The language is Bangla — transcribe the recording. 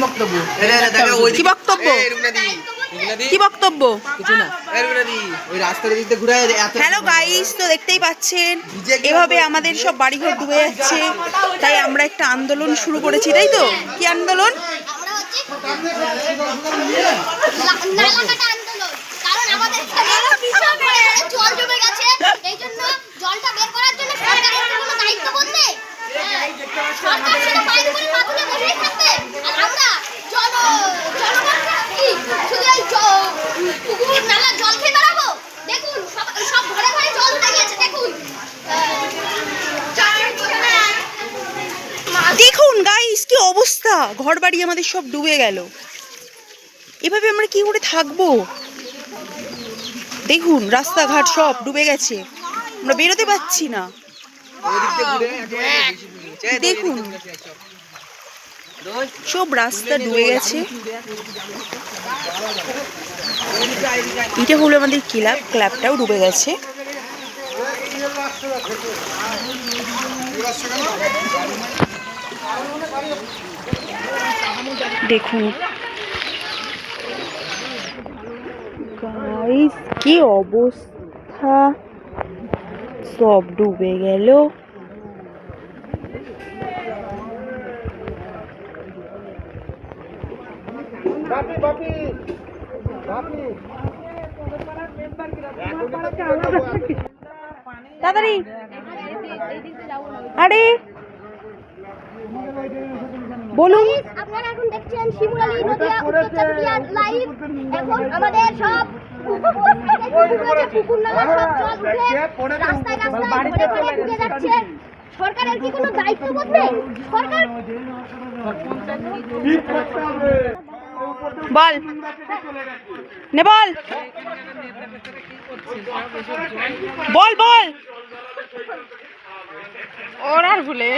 বক্তব্য? কি বক্তব্য? কি বক্তব্য? কিছু না। ওই রাস্তার দিক দিয়ে ঘুরে হ্যালো গাইস, তো দেখতেই পাচ্ছেন এভাবে আমাদের সব বাড়িঘর ডুবে যাচ্ছে, তাই আমরা একটা আন্দোলন শুরু করেছি, তাই তো? কি আন্দোলন? কারণ আমাদের জল জমে গেছে, এই জন্য জলটা বের করার জন্য সরকারের কোনো দায়িত্ব বলতে সরকার সেটা ফাইল করে না তুলে বসেই থাকবে। আর আমরা জনগণ কি শুধু এই পুকুর নালা জল খেয়ে বেড়াবো? দেখুন সব ঘরে ঘরে জল উঠে গেছে। দেখুন গাইস কি অবস্থা, ঘর বাড়ি আমাদের সব ডুবে গেল। এভাবে আমরা কি করে থাকবো? দেখুন রাস্তাঘাট সব ডুবে গেছে, আমরা বেরোতে পারছি না। দেখুন সব রাস্তা ডুবে গেছে। এটা হলো আমাদের ক্লাবটাও ডুবে গেছে। দেখুন গাইস কি অবস্থা, সব ডুবে গেল। তাড়াতাড়ি, আরে বলুন। আপনারা এখন দেখছেন শিমুরালী নদিয়া উত্তরচাঁদপুরিয়া লাইভ। এখন আমাদের সব পুকুর নালা সব জল উঠে রাস্তায় রাস্তায় ঘরে ঘরে ঢুকে যাচ্ছে। সরকারের কি কোনো দায়িত্ব বলতে? সরকার বল নে, বল বল বল। ওর আর ভুলে